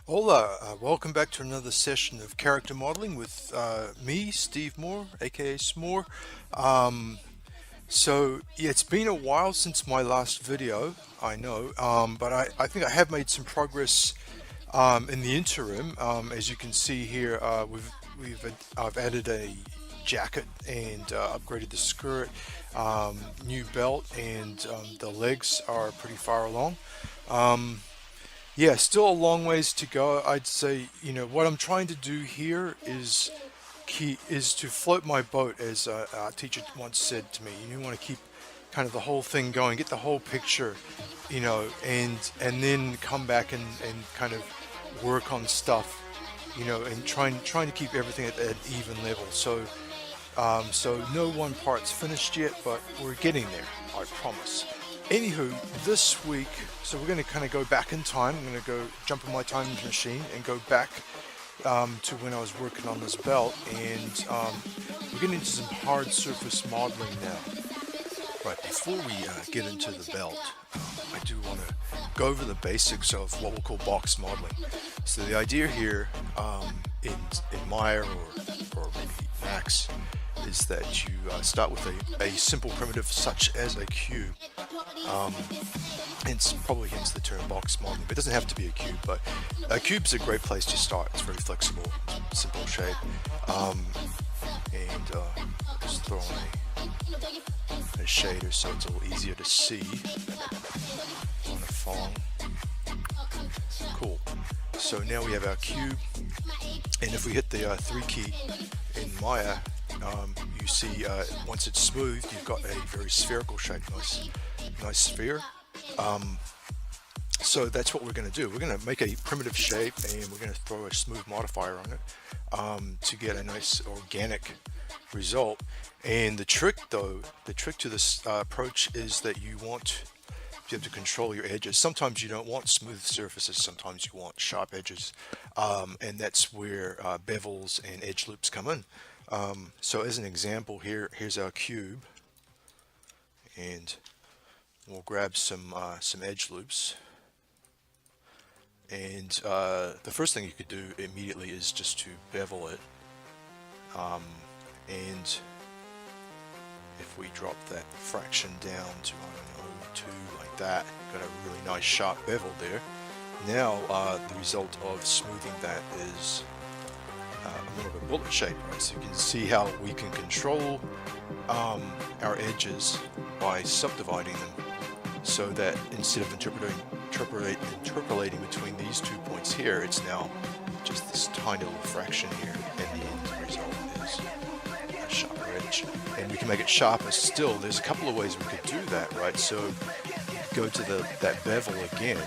Hola, welcome back to another session of character modeling with me, Steve Moore, aka Smoore. Yeah, it's been a while since my last video, I know, but I think I have made some progress in the interim. As you can see here, I've added a jacket and upgraded the skirt, new belt, and the legs are pretty far along. Yeah, still a long ways to go. I'd say, what I'm trying to do here is to float my boat, as a teacher once said to me. You want to keep kind of the whole thing going, get the whole picture, and then come back and kind of work on stuff, and trying to keep everything at an even level. So no one part's finished yet, but we're getting there, I promise. Anywho, this week, so we're going to kind of go back in time. I'm going to go jump in my time machine and go back to when I was working on this belt, and we're getting into some hard surface modeling now. Right, before we get into the belt, I do want to go over the basics of what we'll call box modeling. So the idea here in Maya or maybe Max is that you start with a simple primitive such as a cube. Hence, probably hence the term box modeling, but it doesn't have to be a cube, but a cube's a great place to start. It's very flexible, simple shape, and just throw on a shader so it's a little easier to see on a phone. Cool. So now we have our cube, and if we hit the 3 key in Maya, you see once it's smooth, you've got a very spherical shape, nice sphere. So that's what we're going to do. We're going to make a primitive shape, and we're going to throw a smooth modifier on it to get a nice organic result. And the trick to this approach is that you want to be able to control your edges. Sometimes you don't want smooth surfaces, sometimes you want sharp edges, and that's where bevels and edge loops come in. So as an example, here's our cube, and we'll grab some edge loops. And the first thing you could do immediately is just to bevel it. And if we drop that fraction down to, I don't know, 2 like that, got a really nice sharp bevel there. Now the result of smoothing that is more of a bullet shape, right? So you can see how we can control our edges by subdividing them, so that instead of interpolating between these 2 points here, it's now just this tiny little fraction here, and the end result is a sharper edge. And we can make it sharper still. There's a couple of ways we could do that, right? So go to that bevel again,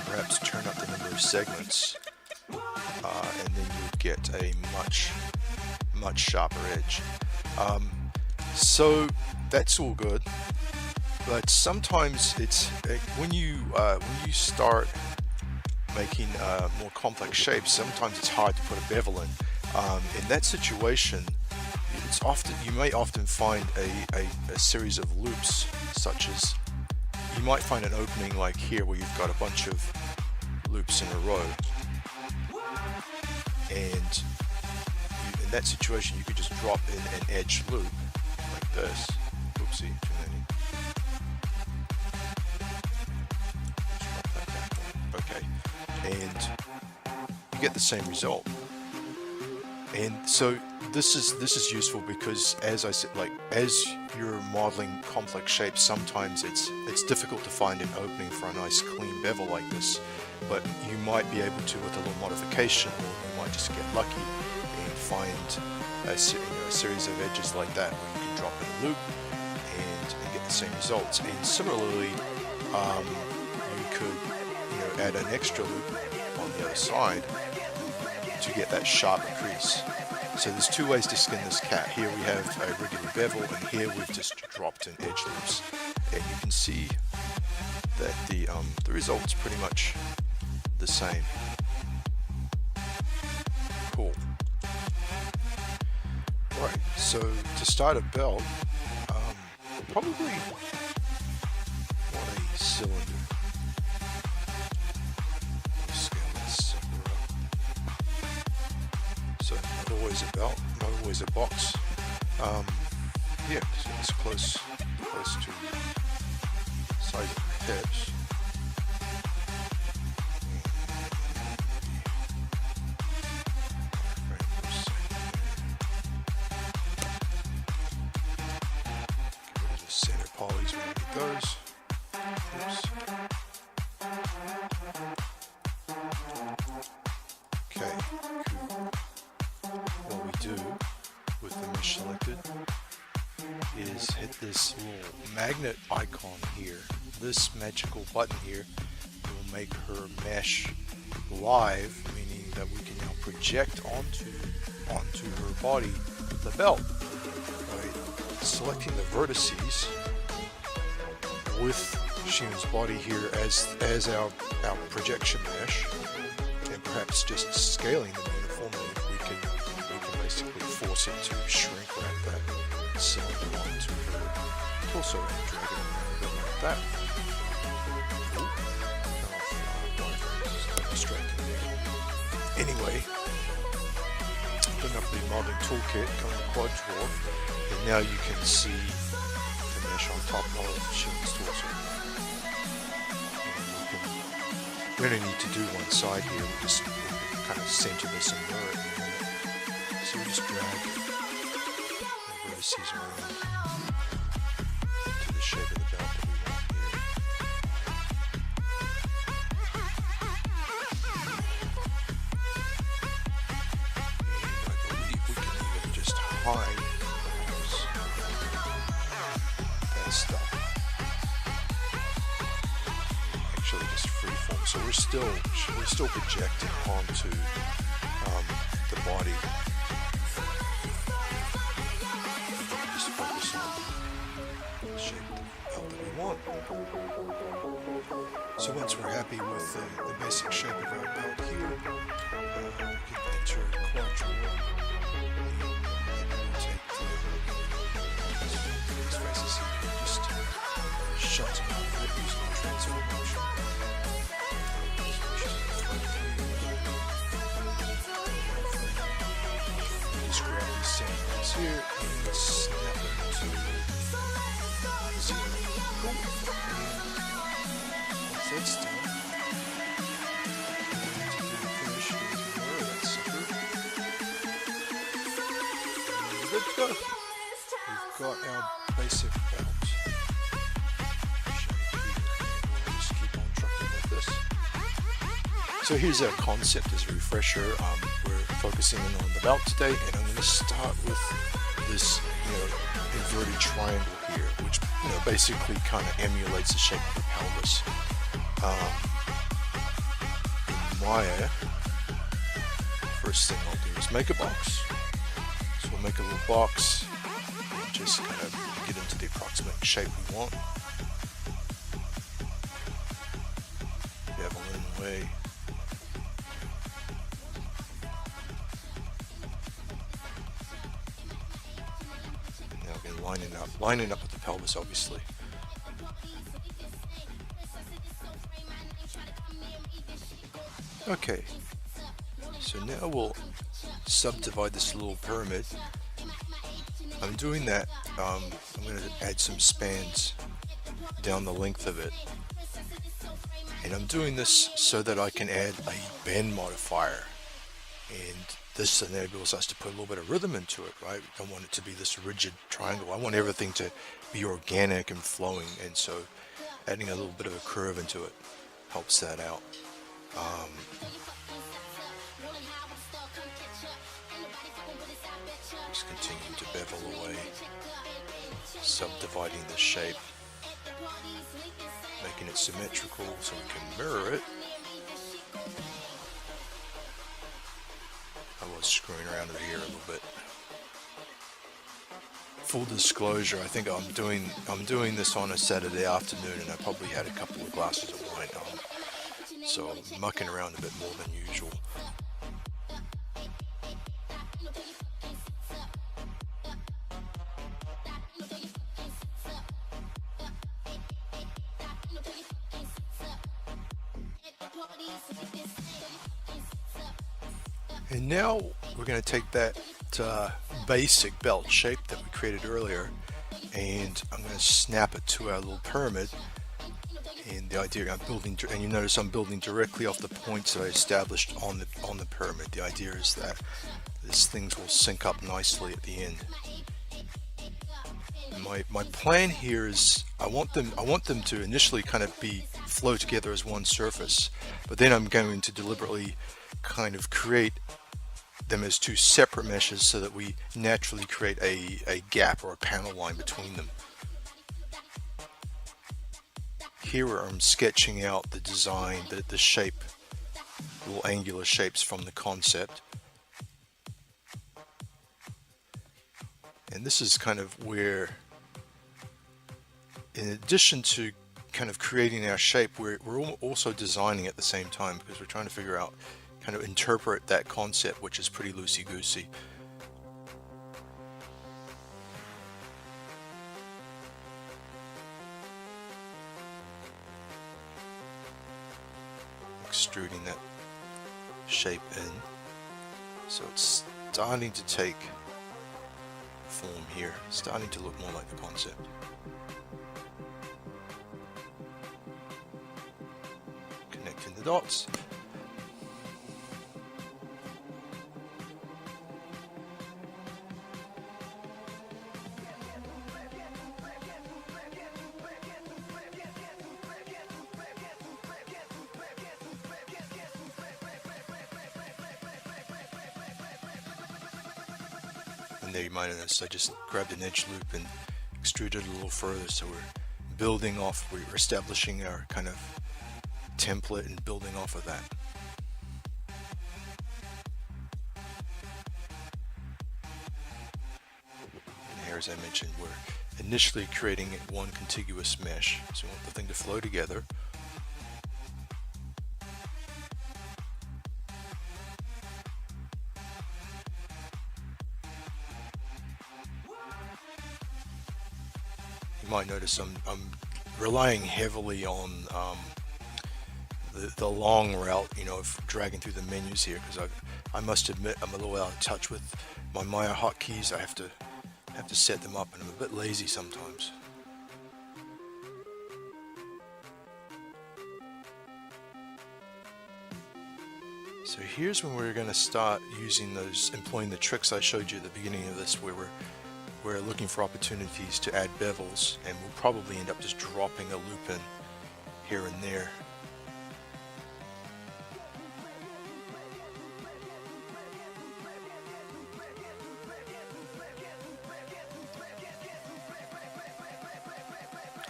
perhaps turn up the number of segments, and then you would get a much sharper edge. So that's all good, but sometimes it's when you start making more complex shapes, sometimes it's hard to put a bevel in. In that situation, you may often find a series of loops, such as you might find an opening like here where you've got a bunch of loops in a row, and in that situation you could just drop in an edge loop like this. Oopsie, too many. Okay, and you get the same result. And so this is useful because, as I said, as you're modeling complex shapes, sometimes it's difficult to find an opening for a nice clean bevel like this, but you might be able to with a little modification, or you might just get lucky and find a series of edges like that where you can drop in a loop and get the same results. And similarly, you could add an extra loop on the other side to get that sharper crease. So there's 2 ways to skin this cat. Here we have a regular bevel, and here we've just dropped in edge loops. And you can see that the result's pretty much the same. cool. Right, so to start a belt, probably want a cylinder. Scale this sucker up. So not always a belt, not always a box. Yeah, so it's close to the size of the hips. Center polys, we need those. Oops. Okay, cool. What we do with the mesh selected is hit this little magnet icon here. This magical button here will make her mesh live, meaning that we can now project onto her body the belt. Right? Selecting the vertices with Sheen's body here as our projection mesh, and perhaps just scaling them uniformly, we can basically force it to shrink around that cylinder onto her torso and drag it around a bit like that. Anyway, open up the modeling toolkit, go to quad draw, and now you can see the mesh on top of Sheen's torso. We only need to do one side here, we'll just kind of center this and mirror it in a minute. So we just drag the vertices around to the shape of the belt that we want here. And I believe we can even just hide that stuff. Actually just freeform. So we're still projecting onto the body. Just focus on the shape of the belt that we want. So once we're happy with the basic shape of our belt here, we can enter quadro and rotate these faces here. Just shut them out a bit using the transfer motion. Just grab these same ones here and snap them to 0. Cool. And once that's done, to do the finish, mirror that sucker. And we're good to go. We've got our basic belt shape here. We'll just keep on trucking with this. So here's our concept as a refresher. We're focusing in on the belt today, and I'm going to start with this, inverted triangle here, which basically kind of emulates the shape of the pelvis. In Maya, first thing I'll do is make a box. So we'll make a little box and just kind of get into the approximate shape we want. Bevel in the way. Lining up with the pelvis, obviously. Okay, so now we'll subdivide this little pyramid. I'm doing that, I'm going to add some spans down the length of it. And I'm doing this so that I can add a bend modifier. And this enables us to put a little bit of rhythm into it, right? We don't want it to be this rigid triangle. I want everything to be organic and flowing, and so adding a little bit of a curve into it helps that out. Just continue to bevel away, subdividing the shape, making it symmetrical so we can mirror it. I was screwing around with here a little bit. Full disclosure, I think I'm doing this on a Saturday afternoon, and I probably had a couple of glasses of wine on, so I'm mucking around a bit more than usual. And now we're going to take that basic belt shape that we created earlier, and I'm going to snap it to our little pyramid. And the idea I'm building, and you notice I'm building directly off the points that I established on the pyramid. The idea is that these things will sync up nicely at the end. My plan here is I want them to initially kind of flow together as one surface, but then I'm going to deliberately kind of create them as two separate meshes so that we naturally create a gap or a panel line between them. Here where I'm sketching out the design, the shape, little angular shapes from the concept. And this is kind of where, in addition to kind of creating our shape, we're also designing at the same time, because we're trying to figure out, kind of interpret that concept, which is pretty loosey-goosey. Extruding that shape in, so it's starting to take form here, starting to look more like the concept. Connecting the dots. And there you might notice I just grabbed an edge loop and extruded a little further, so we're building off, we're establishing our kind of template and building off of that. And here, as I mentioned, we're initially creating one contiguous mesh, so we want the thing to flow together. You might notice I'm relying heavily on the long route, you know, of dragging through the menus here, because I must admit I'm a little out of touch with my Maya hotkeys. I have to set them up, and I'm a bit lazy sometimes. So here's when we're going to start using employing the tricks I showed you at the beginning of this, where we're looking for opportunities to add bevels, and we'll probably end up just dropping a loop in here and there.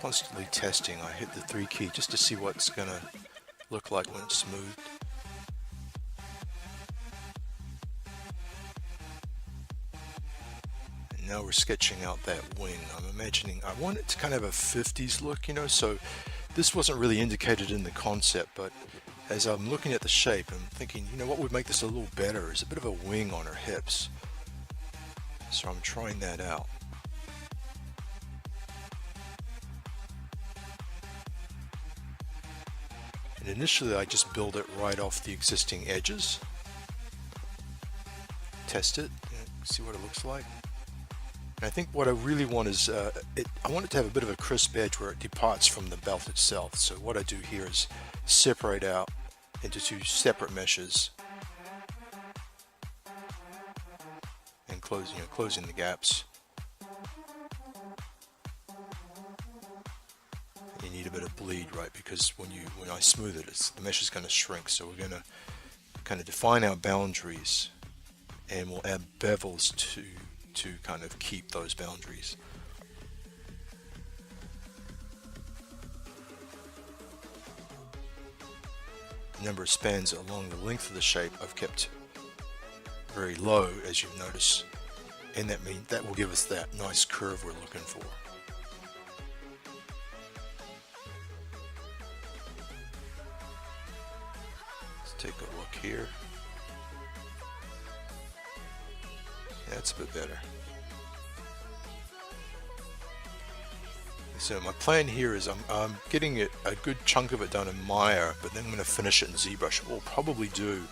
Constantly testing. I hit the 3 key just to see what it's going to look like when it's smoothed. Now we're sketching out that wing. I'm imagining, I want it to kind of a 50s look, you know, so this wasn't really indicated in the concept, but as I'm looking at the shape, I'm thinking, you know, what would make this a little better is a bit of a wing on her hips. So I'm trying that out. And initially I just build it right off the existing edges. Test it, see what it looks like. And I think what I really want is, I want it to have a bit of a crisp edge where it departs from the belt itself. So what I do here is separate out into 2 separate meshes and closing the gaps. And you need a bit of bleed, right? Because when I smooth it, the mesh is going to shrink. So we're going to kind of define our boundaries, and we'll add bevels to kind of keep those boundaries. The number of spans along the length of the shape I've kept very low, as you notice, and that will give us that nice curve we're looking for. Let's take a look here. That's a bit better. So my plan here is I'm getting it a good chunk of it done in Maya, but then I'm going to finish it in ZBrush. What we'll probably do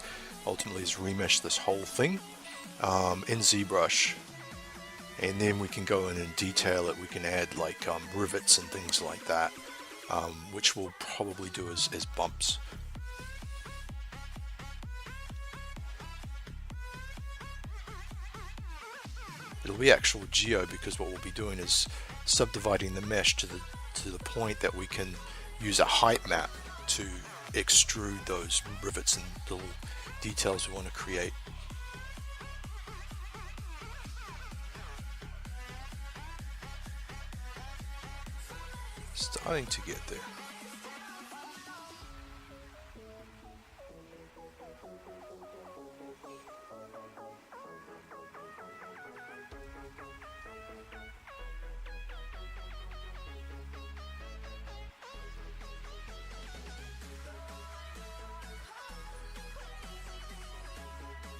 ultimately is remesh this whole thing in ZBrush, and then we can go in and detail it. We can add like rivets and things like that, which we'll probably do as bumps. It'll be actual geo because what we'll be doing is subdividing the mesh to the point that we can use a height map to extrude those rivets and little details we want to create. Starting to get there.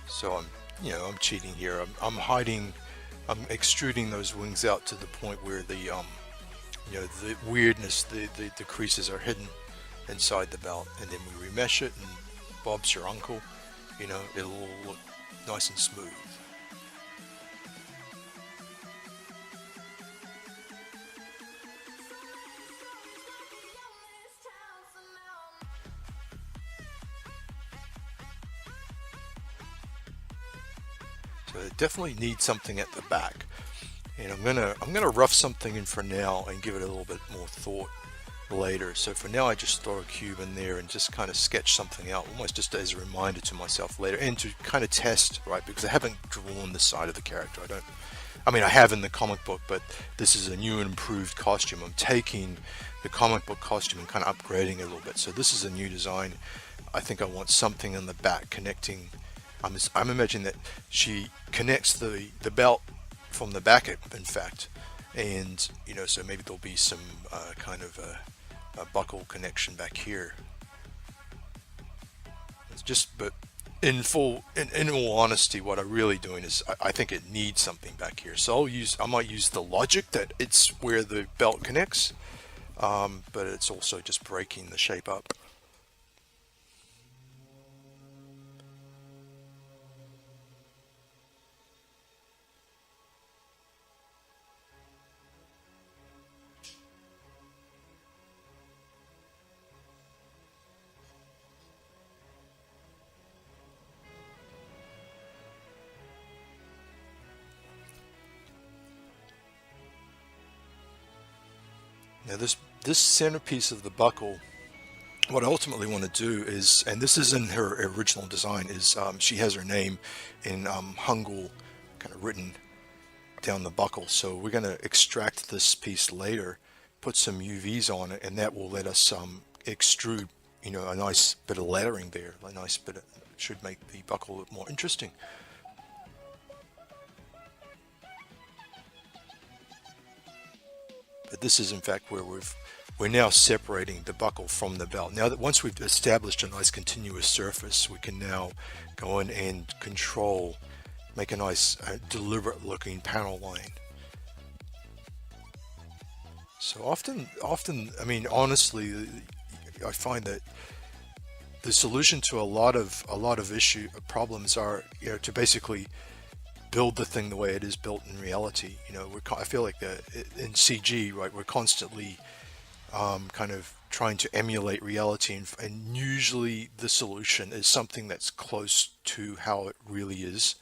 So I'm cheating here. I'm hiding, I'm extruding those wings out to the point where the the weirdness, the creases are hidden inside the belt, and then we remesh it, and Bob's your uncle. It'll all look nice and smooth. So it definitely needs something at the back, and I'm gonna rough something in for now and give it a little bit more thought later. So for now, I just throw a cube in there and just kind of sketch something out, almost just as a reminder to myself later, and to kind of test, right? Because I haven't drawn the side of the character. I mean, I have in the comic book, but this is a new and improved costume. I'm taking the comic book costume and kind of upgrading it a little bit. So this is a new design. I think I want something in the back connecting. I'm imagining that she connects the belt from the back, in fact, and so maybe there'll be some kind of a buckle connection back here. It's just, but in all honesty, what I'm really doing is I think it needs something back here. So I might use the logic that it's where the belt connects, but it's also just breaking the shape up. Now this centerpiece of the buckle, what I ultimately want to do is, and this is in her original design, is she has her name in Hangul kind of written down the buckle. So we're going to extract this piece later, put some UVs on it, and that will let us extrude, a nice bit of lettering there. A nice bit of, should make the buckle look more interesting. But this is in fact where we're now separating the buckle from the belt. Now that once we've established a nice continuous surface, we can now go in and control, make a nice deliberate looking panel line. So often, I mean, honestly, I find that the solution to a lot of problems are, to basically build the thing the way it is built in reality. I feel like in CG, right, we're constantly kind of trying to emulate reality, and usually the solution is something that's close to how it really is.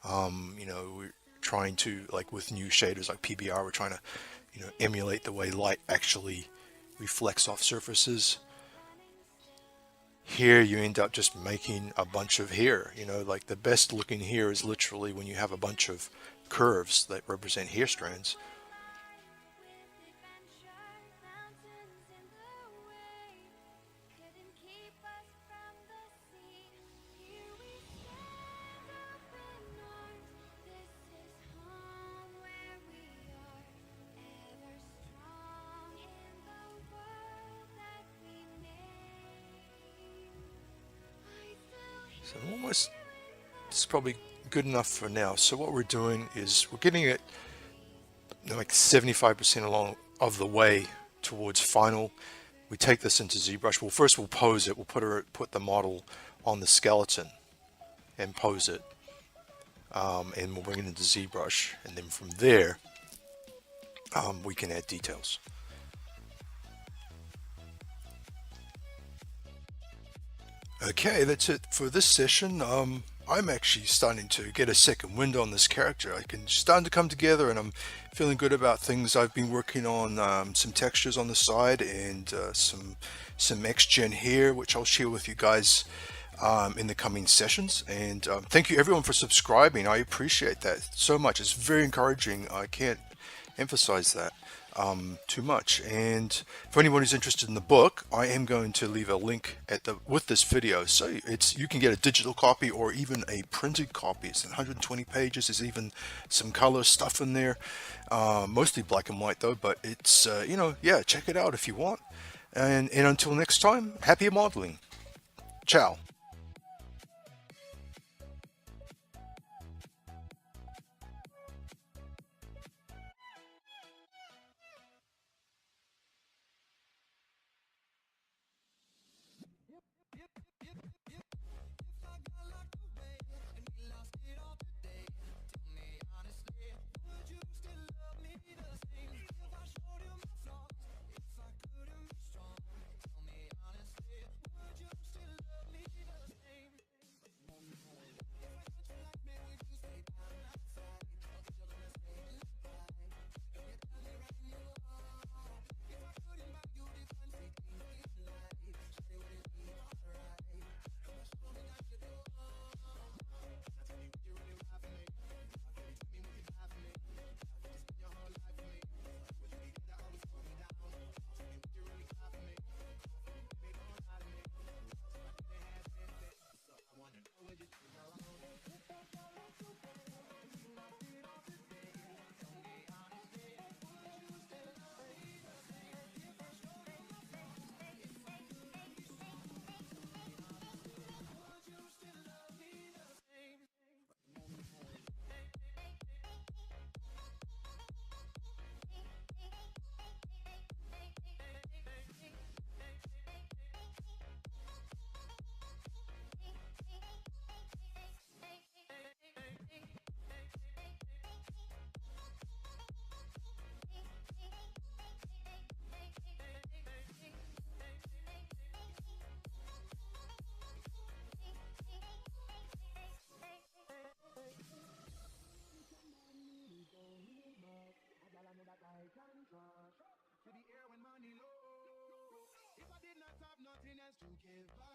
We're trying to, like with new shaders like PBR, we're trying to, emulate the way light actually reflects off surfaces. Here you end up just making a bunch of hair. Like the best looking hair is literally when you have a bunch of curves that represent hair strands. So almost, this is probably good enough for now. So what we're doing is we're getting it like 75% along of the way towards final. We take this into ZBrush. Well, first we'll pose it. We'll put the model on the skeleton and pose it, and we'll bring it into ZBrush, and then from there we can add details. Okay, that's it for this session. I'm actually starting to get a second wind on this character. I can starting to come together, and I'm feeling good about things. I've been working on some textures on the side and some X-Gen here, which I'll share with you guys in the coming sessions. And thank you everyone for subscribing. I appreciate that so much. It's very encouraging. I can't emphasize that too much. And for anyone who's interested in the book, I am going to leave a link with this video, so you can get a digital copy or even a printed copy. It's 120 pages. There's even some color stuff in there, mostly black and white though. But it's yeah, check it out if you want. And until next time, happy modeling. Ciao. To the air when money low. If I did not have nothing else to give back.